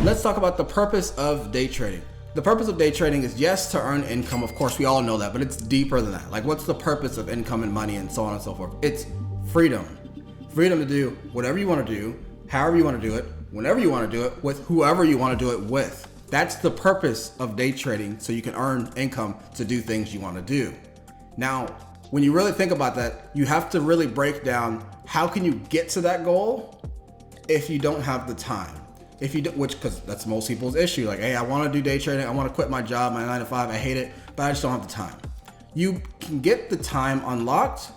Let's talk about the purpose of day trading. The purpose of day trading is, yes, to earn income. Of course, we all know that, but it's deeper than that. Like, what's the purpose of income and money and so on and so forth? It's freedom. Freedom to do whatever you want to do, however you want to do it, whenever you want to do it, with whoever you want to do it with. That's the purpose of day trading, so you can earn income to do things you want to do. Now, when you really think about that, you have to really break down how can you get to that goal if you don't have the time. If you do, which, because that's most people's issue. Like, hey, I want to do day trading. I want to quit my job, my 9 to 5. I hate it, but I just don't have the time. You can get the time unlocked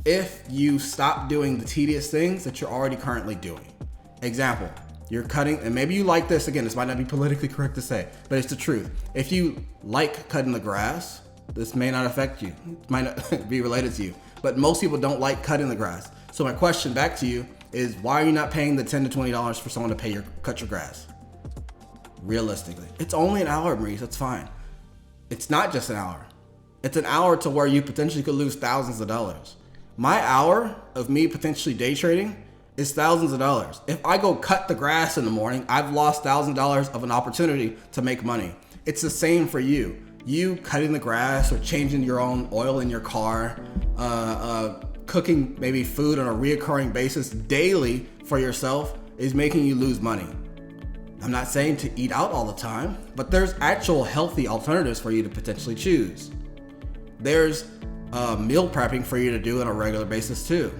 if you stop doing the tedious things that you're already currently doing. Example, you're cutting, and maybe you like this. Again, this might not be politically correct to say, but it's the truth. If you like cutting the grass, this may not affect you. It might not be related to you, but most people don't like cutting the grass. So my question back to you is, why are you not paying the $10 to $20 for someone to cut your grass? Realistically, it's only an hour, Maurice. That's fine. It's not just an hour. It's an hour to where you potentially could lose thousands of dollars. My hour of me potentially day trading is thousands of dollars. If I go cut the grass in the morning, I've lost thousands of dollars of an opportunity to make money. It's the same for you. You cutting the grass or changing your own oil in your car, cooking maybe food on a reoccurring basis daily for yourself is making you lose money. I'm not saying to eat out all the time, but there's actual healthy alternatives for you to potentially choose. There's meal prepping for you to do on a regular basis too.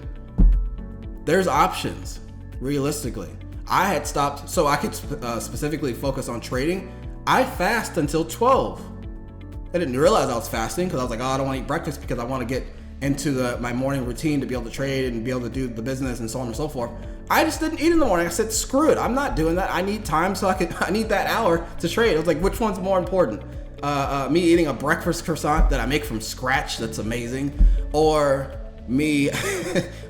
There's options, realistically. I had stopped, so I could specifically focus on trading. I fast until 12. I didn't realize I was fasting because I was like, oh, I don't want to eat breakfast because I want to get into my morning routine to be able to trade and be able to do the business and so on and so forth. I just didn't eat in the morning. I said, screw it. I'm not doing that. I need time so I need that hour to trade. I was like, which one's more important? Me eating a breakfast croissant that I make from scratch that's amazing, or me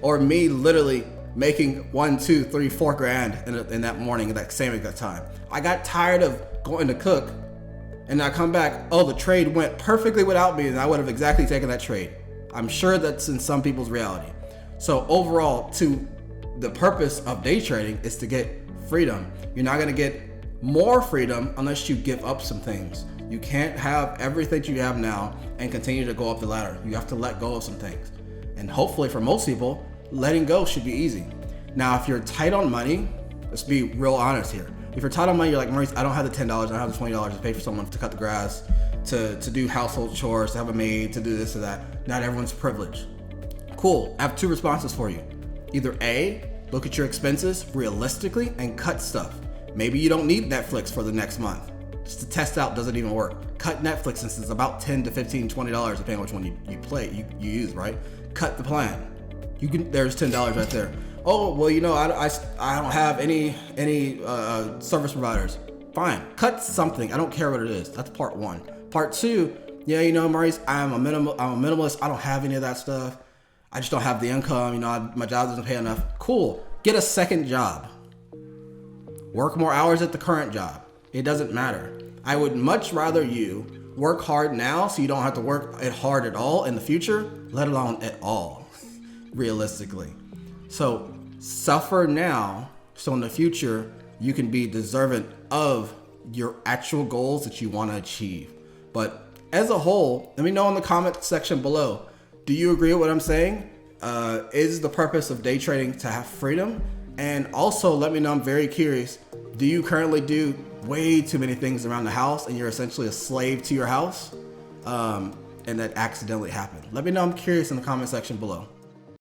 literally making 1, 2, 3, 4 grand in that morning at that same exact time. I got tired of going to cook and I come back, oh, the trade went perfectly without me and I would have exactly taken that trade. I'm sure that's in some people's reality. So overall, to the purpose of day trading is to get freedom. You're not gonna get more freedom unless you give up some things. You can't have everything you have now and continue to go up the ladder. You have to let go of some things. And hopefully for most people, letting go should be easy. Now, if you're tight on money, let's be real honest here. If you're tight on money, you're like, Maurice, I don't have the $10, I don't have the $20 to pay for someone to cut the grass, to do household chores, to have a maid, to do this or that. Not everyone's privileged. Cool, I have 2 responses for you. Either A, look at your expenses realistically and cut stuff. Maybe you don't need Netflix for the next month. Just to test out, does it even work? Cut Netflix since it's about $10 to $15, $20 depending on which one you use, right? Cut the plan. There's $10 right there. Oh, well, I don't have any service providers. Fine, cut something. I don't care what it is. That's part 1. Part 2, Maurice, I'm a minimalist. I don't have any of that stuff. I just don't have the income. My job doesn't pay enough. Cool. Get a second job. Work more hours at the current job. It doesn't matter. I would much rather you work hard now so you don't have to work hard at all in the future, let alone at all, realistically. So suffer now so in the future you can be deserving of your actual goals that you want to achieve. But as a whole, let me know in the comment section below. Do you agree with what I'm saying? Is the purpose of day trading to have freedom? And also let me know, I'm very curious, do you currently do way too many things around the house and you're essentially a slave to your house? And that accidentally happened? Let me know, I'm curious in the comment section below.